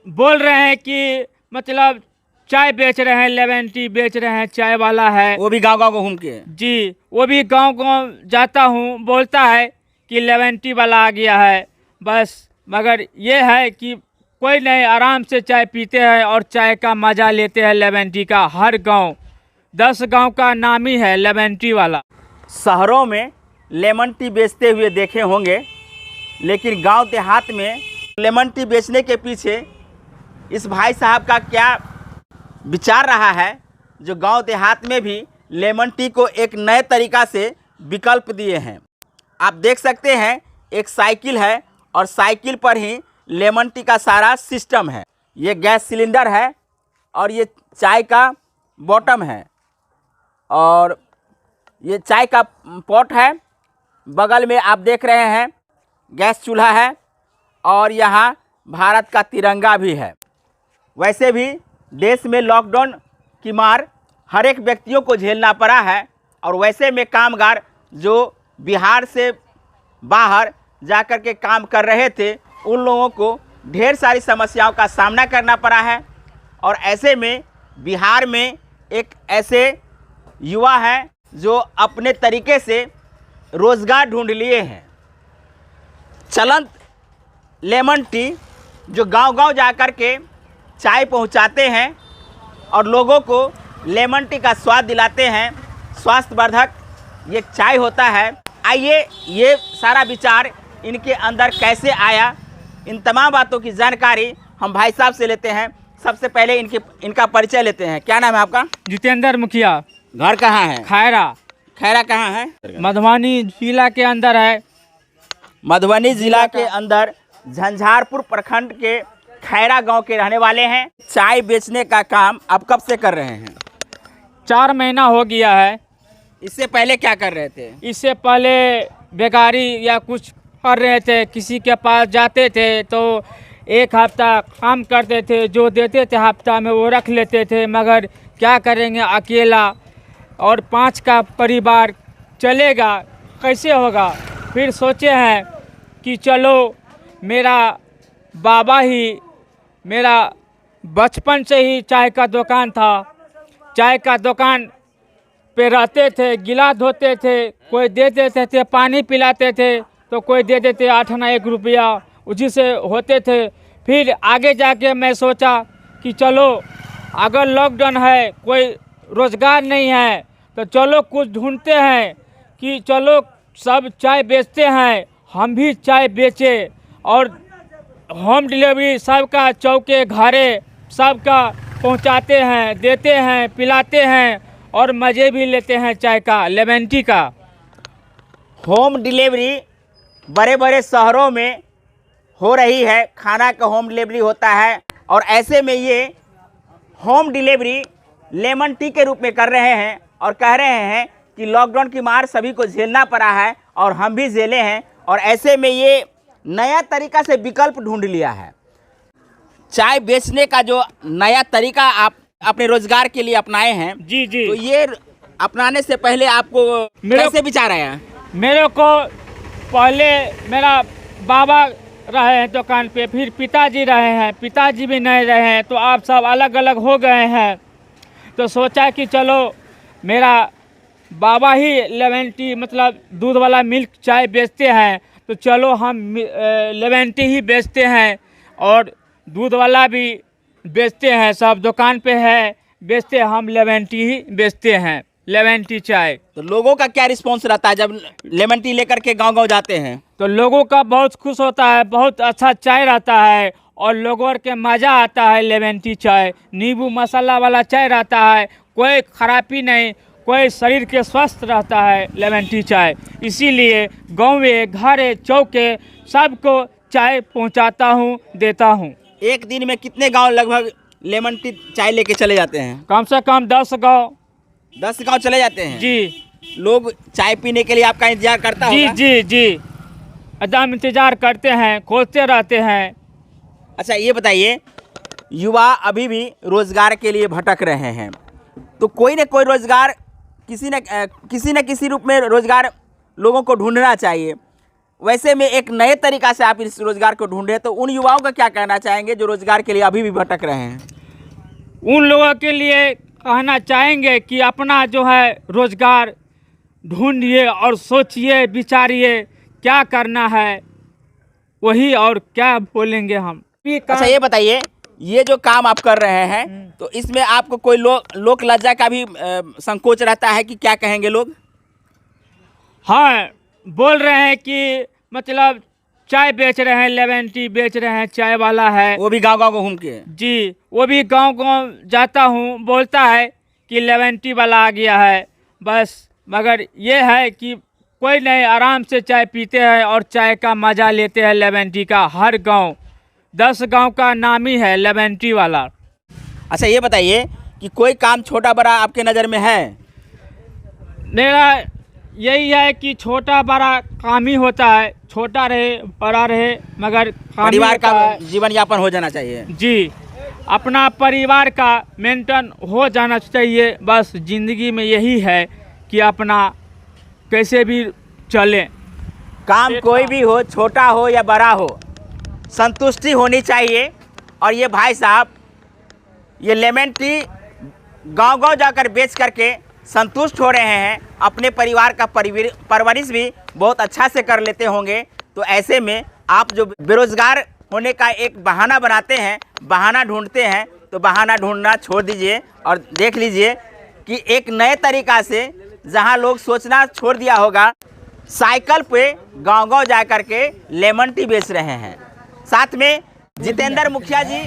बोल रहे हैं कि मतलब चाय बेच रहे हैं, लेमन टी बेच रहे हैं, चाय वाला है वो भी गांव गांव घूम के। जी। वो भी गांव गांव जाता हूँ, बोलता है कि लेमन टी वाला आ गया है बस। मगर ये है कि कोई नहीं, आराम से चाय पीते हैं और चाय का मज़ा लेते हैं लेमन टी का। हर गांव 10 गांव का नाम ही है लेमन टी वाला। शहरों में लेमन टी बेचते हुए देखे होंगे, लेकिन गांव देहात में लेमन टी बेचने के पीछे इस भाई साहब का क्या विचार रहा है, जो गांव देहात में भी लेमन टी को एक नए तरीक़ा से विकल्प दिए हैं। आप देख सकते हैं एक साइकिल है और साइकिल पर ही लेमन टी का सारा सिस्टम है। ये गैस सिलेंडर है और ये चाय का बॉटम है और ये चाय का पॉट है। बगल में आप देख रहे हैं गैस चूल्हा है और यहाँ भारत का तिरंगा भी है। वैसे भी देश में लॉकडाउन की मार हर एक व्यक्तियों को झेलना पड़ा है और वैसे में कामगार जो बिहार से बाहर जाकर के काम कर रहे थे, उन लोगों को ढेर सारी समस्याओं का सामना करना पड़ा है। और ऐसे में बिहार में एक ऐसे युवा हैं जो अपने तरीके से रोज़गार ढूंढ लिए हैं। चलंत लेमन टी जो गांव-गांव जाकर के चाय पहुंचाते हैं और लोगों को लेमन टी का स्वाद दिलाते हैं। स्वास्थ्यवर्धक ये चाय होता है। आइए ये सारा विचार इनके अंदर कैसे आया, इन तमाम बातों की जानकारी हम भाई साहब से लेते हैं। सबसे पहले इनका परिचय लेते हैं। क्या नाम है आपका? जितेंद्र मुखिया। घर कहाँ है? खैरा। खैरा कहाँ है? मधुबनी जिला के अंदर है। मधुबनी जिला के अंदर झंझारपुर प्रखंड के खैरा गांव के रहने वाले हैं। चाय बेचने का काम आप कब से कर रहे हैं? 4 महीना हो गया है। इससे पहले क्या कर रहे थे? इससे पहले बेकारी या कुछ कर रहे थे, किसी के पास जाते थे तो 1 हफ्ता काम करते थे, जो देते थे हफ्ता में वो रख लेते थे। मगर क्या करेंगे, अकेला और 5 का परिवार चलेगा कैसे होगा। फिर सोचे हैं कि चलो, मेरा बाबा ही, मेरा बचपन से ही चाय का दुकान था। चाय का दुकान पे रहते थे, गिलास धोते थे, कोई दे देते थे, पानी पिलाते थे तो कोई दे देते 8 आना 1 रुपया, उसी से होते थे। फिर आगे जाके मैं सोचा कि चलो, अगर लॉकडाउन है, कोई रोज़गार नहीं है तो चलो कुछ ढूंढते हैं कि चलो सब चाय बेचते हैं, हम भी चाय बेचें। और होम डिलीवरी सबका, चौके घरे सबका पहुंचाते हैं, देते हैं, पिलाते हैं और मज़े भी लेते हैं चाय का, लेमन टी का। होम डिलीवरी बड़े बड़े शहरों में हो रही है, खाना का होम डिलीवरी होता है और ऐसे में ये होम डिलीवरी लेमन टी के रूप में कर रहे हैं और कह रहे हैं कि लॉकडाउन की मार सभी को झेलना पड़ा है और हम भी झेले हैं। और ऐसे में ये नया तरीका से विकल्प ढूंढ लिया है। चाय बेचने का जो नया तरीका आप अपने रोजगार के लिए अपनाए हैं, जी जी, तो ये अपनाने से पहले आपको कैसे विचार आया? मेरे को पहले मेरा बाबा रहे हैं दुकान पे, फिर पिताजी रहे हैं, पिताजी भी नहीं रहे हैं, तो आप सब अलग अलग हो गए हैं। तो सोचा कि चलो, मेरा बाबा ही लेमन टी मतलब दूध वाला मिल्क चाय बेचते हैं, तो चलो हम लेमन टी ही बेचते हैं और दूध वाला भी बेचते हैं। सब दुकान पे है, बेचते हैं, हम लेमन टी ही बेचते हैं, लेमन टी चाय। तो लोगों का क्या रिस्पॉन्स रहता है जब लेमन टी लेकर के गांव-गांव जाते हैं? तो लोगों का बहुत खुश होता है, बहुत अच्छा चाय रहता है और लोगों के मज़ा आता है। लेमन टी चाय नींबू मसाला वाला चाय रहता है, कोई खराबी नहीं, कोई शरीर के स्वस्थ रहता है लेमन टी चाय। इसीलिए गाँव घरे चौके सबको चाय पहुंचाता हूं, देता हूं। एक दिन में कितने गांव लगभग लेमन टी चाय लेके चले जाते हैं? कम से कम 10 गाँव। 10 गांव चले जाते हैं जी। लोग चाय पीने के लिए आपका इंतजार करता जी होगा? जी जी, एकदम इंतजार करते हैं, खोजते रहते हैं। अच्छा, ये बताइए, युवा अभी भी रोजगार के लिए भटक रहे हैं, तो कोई न कोई रोजगार किसी न किसी रूप में रोजगार लोगों को ढूंढना चाहिए। वैसे में एक नए तरीका से आप इस रोजगार को ढूंढे, तो उन युवाओं का क्या कहना चाहेंगे जो रोजगार के लिए अभी भी भटक रहे हैं? उन लोगों के लिए कहना चाहेंगे कि अपना जो है रोजगार ढूंढिए और सोचिए विचारिए क्या करना है वही, और क्या बोलेंगे हम। अच्छा ये बताइए, ये जो काम आप कर रहे हैं तो इसमें आपको कोई लोक लज्जा का भी संकोच रहता है कि क्या कहेंगे लोग? हाँ, बोल रहे हैं कि मतलब चाय बेच रहे हैं, लेमन टी बेच रहे हैं, चाय वाला है, वो भी गांव-गांव घूम के? जी, वो भी गांव-गांव जाता हूँ, बोलता है कि लेमन टी वाला आ गया है बस। मगर ये है कि कोई नहीं, आराम से चाय पीते हैं और चाय का मज़ा लेते हैं लेमन टी का। हर गांव 10 गांव का नाम ही है लेमन टी वाला। अच्छा ये बताइए कि कोई काम छोटा बड़ा आपके नज़र में है? मेरा यही है कि छोटा बड़ा काम ही होता है, छोटा रहे बड़ा रहे मगर काम ही परिवार का होता है। जीवन यापन हो जाना चाहिए। जी, अपना परिवार का मेंटेन हो जाना चाहिए, बस ज़िंदगी में यही है कि अपना कैसे भी चलें। काम कोई भी हो, छोटा हो या बड़ा हो, संतुष्टि होनी चाहिए। और ये भाई साहब ये लेमन टी गांव-गांव जाकर बेच करके संतुष्ट हो रहे हैं, अपने परिवार का परवरिश भी बहुत अच्छा से कर लेते होंगे। तो ऐसे में आप जो बेरोजगार होने का एक बहाना बनाते हैं, बहाना ढूंढते हैं, तो बहाना ढूंढना छोड़ दीजिए और देख लीजिए कि एक नए तरीका से जहां लोग सोचना छोड़ दिया होगा, साइकिल पे गांव-गांव जा कर के लेमन टी बेच रहे हैं। साथ में जितेंद्र मुखिया जी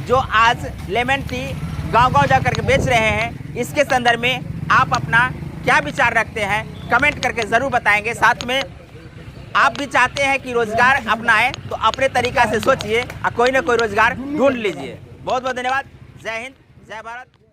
जो आज लेमन टी गांव-गांव जा कर के बेच रहे हैं, इसके संदर्भ में आप अपना क्या विचार रखते हैं कमेंट करके ज़रूर बताएंगे। साथ में आप भी चाहते हैं कि रोज़गार अपनाएं तो अपने तरीक़ा से सोचिए और कोई ना कोई रोज़गार ढूंढ लीजिए। बहुत बहुत धन्यवाद। जय हिंद, जय भारत।